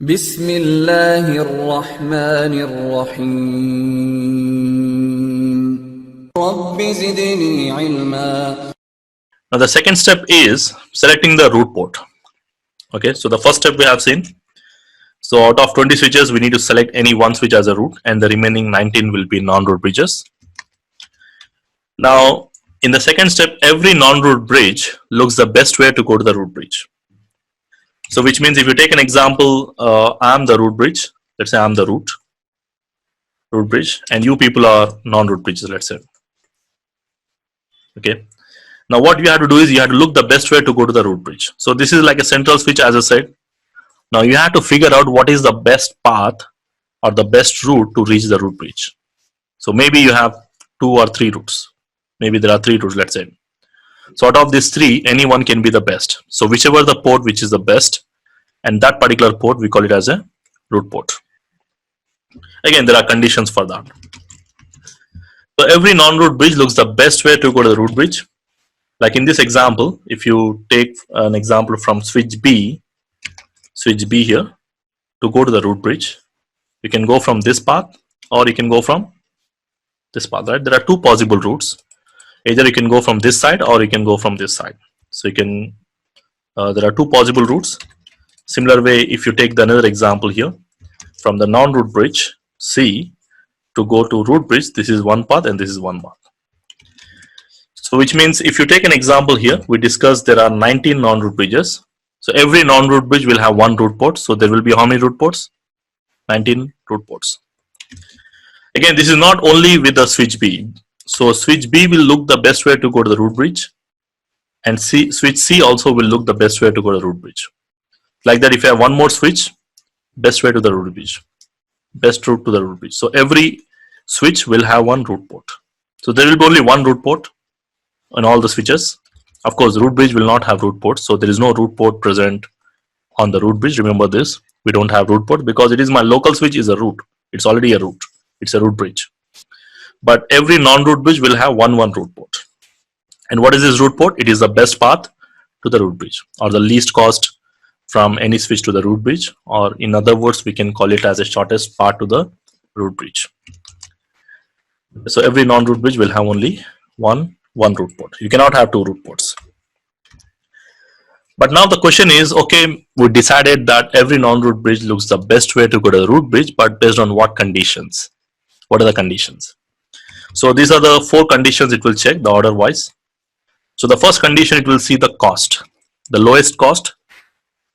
बिस्मिल्लाहिर्रहमानिर्रहीम rabbi ज़िदनी इल्मा. Now the second step is selecting the root port. Okay, so the first step we have seen. So out of 20 switches, we need to select any one switch as a root, and the remaining 19 will be non-root bridges. Now, in the second step, every non-root bridge looks the best way to go to the root bridge. So which means if you take an example, I am the root bridge. Let's say I am the root bridge, and you people are non-root bridges, let's say. Okay. Now what you have to do is you have to look the best way to go to the root bridge. So this is like a central switch, as I said. Now you have to figure out what is the best path or the best route to reach the root bridge. So maybe you have 2 or 3 routes. Maybe there are 3 routes, let's say. So out of these 3, any one can be the best. So whichever the port which is the best, and that particular port we call it as a root port. Again, there are conditions for that. So every non-root bridge looks the best way to go to the root bridge. Like in this example, if you take an example from switch B here, to go to the root bridge, you can go from this path or you can go from this path, right? There are 2 possible routes. Either you can go from this side or you can go from this side. So you can, there are 2 possible routes. Similar way, if you take another example here, from the non-root bridge C to go to root bridge, this is one path and this is one path. So which means if you take an example here, we discussed there are 19 non-root bridges. So every non-root bridge will have one root port. So there will be how many root ports? 19 root ports. Again, this is not only with the switch B. So switch B will look the best way to go to the root bridge, and switch C also will look the best way to go to the root bridge. Like that, if you have one more switch, best way to the root bridge, best route to the root bridge. So every switch will have one root port. So there will be only one root port on all the switches. Of course, root bridge will not have root ports, so there is no root port present on the root bridge. Remember this, we don't have root port because it is my local switch is a root. It's already a root. It's a root bridge. But every non-root bridge will have one root port. And what is this root port? It is the best path to the root bridge, or the least cost from any switch to the root bridge, or in other words, we can call it as the shortest path to the root bridge. So every non-root bridge will have only one root port. You cannot have 2 root ports. But now the question is, okay, we decided that every non-root bridge looks the best way to go to the root bridge, but based on what conditions? What are the conditions? So these are the 4 conditions it will check, the order wise. So the first condition, it will see the cost, the lowest cost.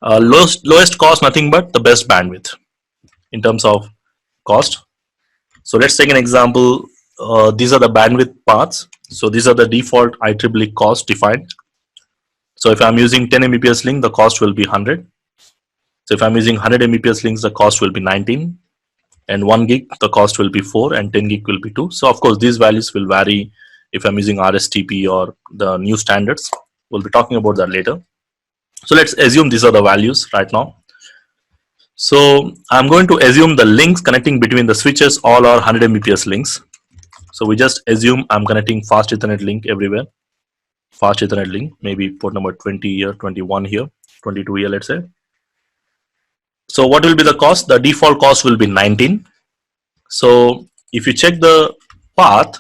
Lowest cost, nothing but the best bandwidth in terms of cost. So let's take an example. These are the bandwidth paths. So these are the default IEEE cost defined. So if I'm using 10 Mbps link, the cost will be 100. So if I'm using 100 Mbps links, the cost will be 19. And 1 gig, the cost will be 4, and 10 gig will be 2. So of course, these values will vary if I'm using RSTP or the new standards. We'll be talking about that later. So let's assume these are the values right now. So I'm going to assume the links connecting between the switches all are 100 Mbps links. So we just assume I'm connecting fast Ethernet link everywhere. Fast Ethernet link, maybe port number 20 here, 21 here, 22 here, let's say. So what will be the cost? The default cost will be 19. So if you check the path,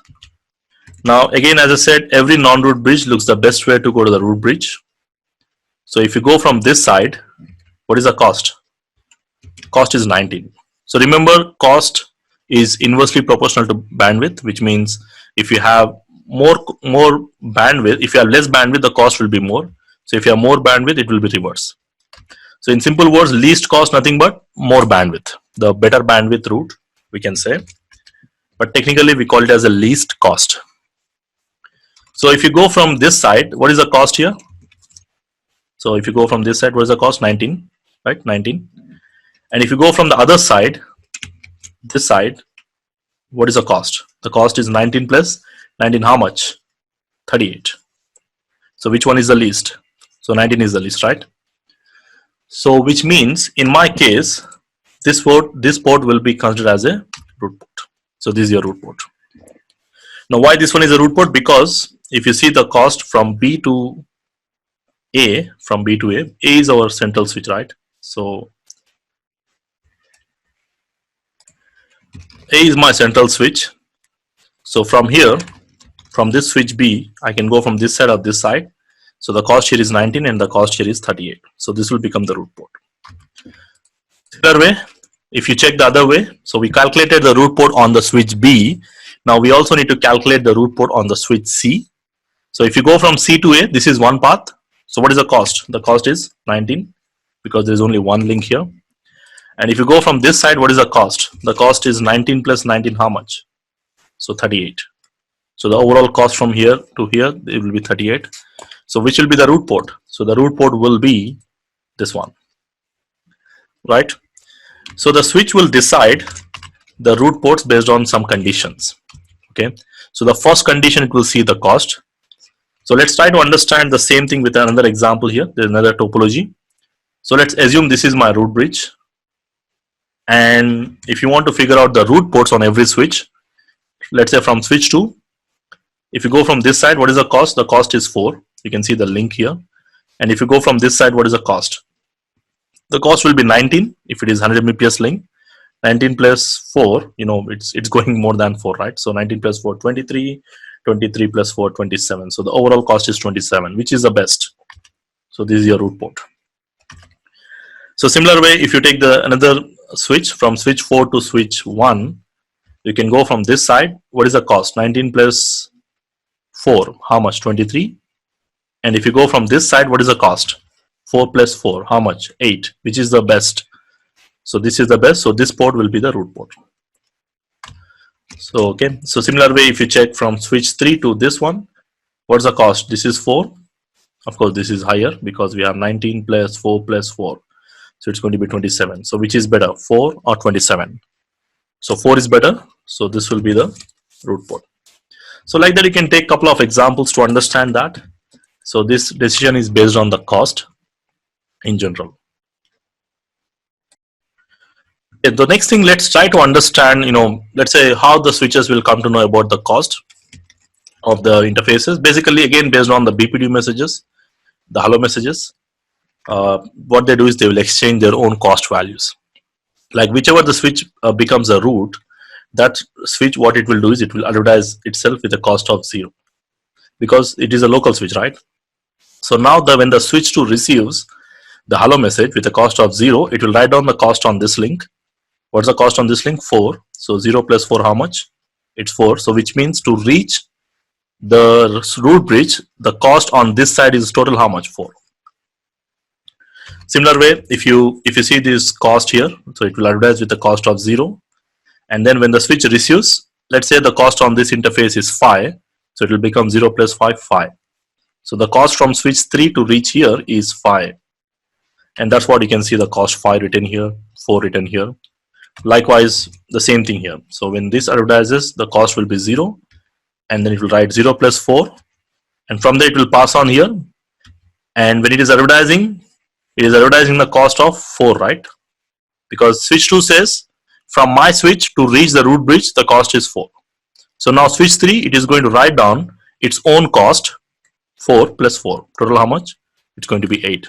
now again, as I said, every non-root bridge looks the best way to go to the root bridge. So if you go from this side, what is the cost? Cost is 19. So remember, cost is inversely proportional to bandwidth, which means if you have more bandwidth, if you have less bandwidth, the cost will be more. So if you have more bandwidth, it will be reverse. So in simple words, least cost, nothing but more bandwidth, the better bandwidth route, we can say. But technically, we call it as a least cost. So if you go from this side, what is the cost here? So if you go from this side, what is the cost? 19, right? 19. And if you go from the other side, this side, what is the cost? The cost is 19 plus 19, how much? 38. So which one is the least? So 19 is the least, right? So which means in my case, this port will be considered as a root port. So this is your root port. Now why this one is a root port? Because if you see the cost from B to A, A is our central switch, right? So A is my central switch. So from here, from this switch B, I can go from this side or this side. So the cost here is 19 and the cost here is 38. So this will become the root port. Similar way, if you check the other way, so we calculated the root port on the switch B. Now we also need to calculate the root port on the switch C. So if you go from C to A, this is one path. So what is the cost? The cost is 19 because there is only one link here. And if you go from this side, what is the cost? The cost is 19 plus 19, how much? So 38. So the overall cost from here to here, it will be 38. So which will be the root port? So the root port will be this one, right? So the switch will decide the root ports based on some conditions. Okay. So the first condition, it will see the cost. So let's try to understand the same thing with another example here. There's another topology. So let's assume this is my root bridge. And if you want to figure out the root ports on every switch, let's say from switch 2, if you go from this side, what is the cost? The cost is 4. You can see the link here. And if you go from this side, what is the cost? The cost will be 19 if it is 100 Mbps link. 19 plus 4, you know, it's going more than 4, right? So 19 plus 4, 23. 23 plus 4, 27. So the overall cost is 27, which is the best. So this is your root port. So similar way, if you take another switch from switch 4 to switch 1, you can go from this side. What is the cost? 19 plus 4, how much? 23. And if you go from this side, what is the cost? 4 plus 4, how much? 8, which is the best. So this is the best. So this port will be the root port. So okay, so similar way, if you check from switch 3 to this one, what's the cost? This is 4. Of course, this is higher because we have 19 plus 4 plus 4. So it's going to be 27. So which is better, 4 or 27? So 4 is better. So this will be the root port. So like that, you can take a couple of examples to understand that. So this decision is based on the cost in general. Okay, the next thing, let's try to understand, you know, let's say how the switches will come to know about the cost of the interfaces. Basically, again, based on the BPD messages, the hello messages, what they do is they will exchange their own cost values. Like whichever the switch becomes a root, that switch, what it will do is it will advertise itself with a cost of 0 because it is a local switch, right? So now when the switch 2 receives the hello message with a cost of 0, it will write down the cost on this link. What's the cost on this link? 4. So 0 plus 4, how much? It's 4. So which means to reach the root bridge, the cost on this side is total how much? 4. Similar way, if you see this cost here, so it will advertise with the cost of 0. And then when the switch receives, let's say the cost on this interface is 5. So it will become 0 plus 5, 5. So the cost from switch 3 to reach here is 5. And that's what you can see, the cost 5 written here, 4 written here. Likewise, the same thing here. So when this advertises, the cost will be 0. And then it will write 0 plus 4. And from there it will pass on here. And when it is advertising the cost of 4, right? Because switch 2 says, from my switch to reach the root bridge, the cost is 4. So now switch 3, it is going to write down its own cost, 4 plus 4. Total how much? It's going to be 8.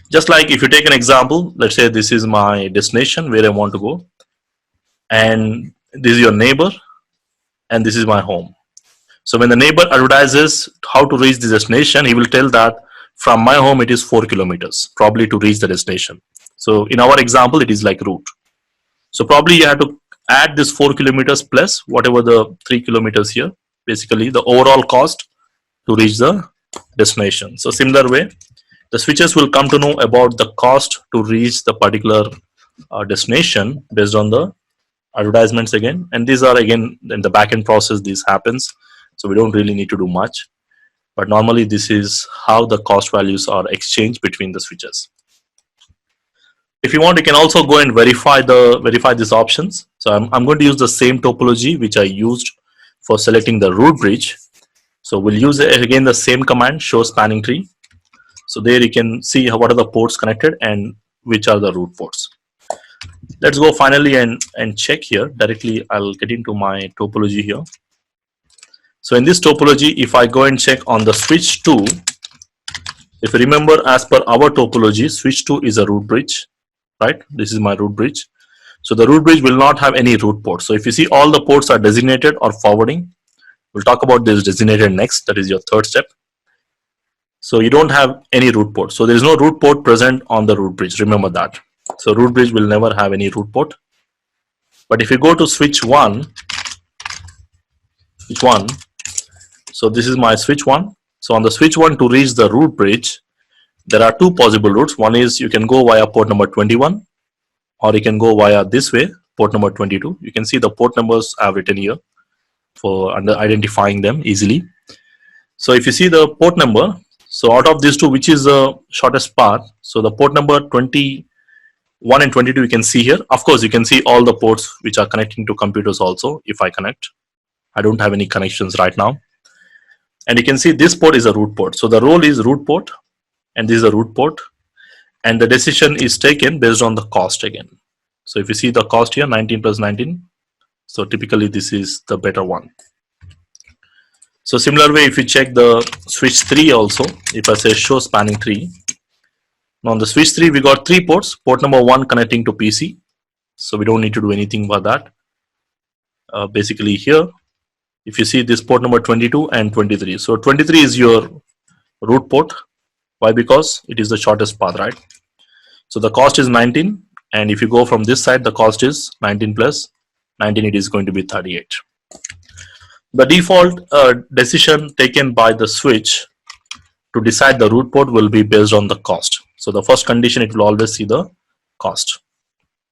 Just like if you take an example, let's say this is my destination where I want to go. And this is your neighbor. And this is my home. So when the neighbor advertises how to reach the destination, he will tell that from my home it is 4 kilometers, probably to reach the destination. So in our example, it is like route. So probably you have to add this 4 kilometers plus whatever the 3 kilometers here, basically the overall cost to reach the destination. So similar way, the switches will come to know about the cost to reach the particular destination based on the advertisements again. And these are again in the backend process, this happens. So we don't really need to do much. But normally this is how the cost values are exchanged between the switches. If you want, you can also go and verify these options. So I'm going to use the same topology which I used for selecting the root bridge. So we'll use again the same command, show spanning tree. So there you can see what are the ports connected and which are the root ports. Let's go finally and check here directly. I'll get into my topology here. So in this topology, if I go and check on the switch 2, if you remember, as per our topology, switch 2 is a root bridge, right? This is my root bridge. So the root bridge will not have any root port. So if you see all the ports are designated or forwarding, we'll talk about this designated next. That is your third step. So you don't have any root port. So there is no root port present on the root bridge. Remember that. So root bridge will never have any root port. But if you go to switch 1, so this is my switch 1. So on the switch 1 to reach the root bridge, there are two possible routes. One is you can go via port number 21, or you can go via this way, port number 22. You can see the port numbers I have written here for identifying them easily. So if you see the port number, so out of these two, which is the shortest path? So the port number 21 and 22 you can see here. Of course, you can see all the ports which are connecting to computers also. If I connect, I don't have any connections right now. And you can see this port is a root port. So the role is root port, and this is a root port. And the decision is taken based on the cost again. So if you see the cost here, 19 plus 19. So typically this is the better one. So similar way, if you check the switch 3 also, if I say show spanning tree, now on the switch 3 we got 3 ports. Port number 1 connecting to PC, so we don't need to do anything for that. Basically here, if you see this port number 22 and 23, so 23 is your root port. Why? Because it is the shortest path, right? So the cost is 19, and if you go from this side, the cost is 19 plus 19, it is going to be 38. The default decision taken by the switch to decide the root port will be based on the cost. So the first condition, it will always see the cost.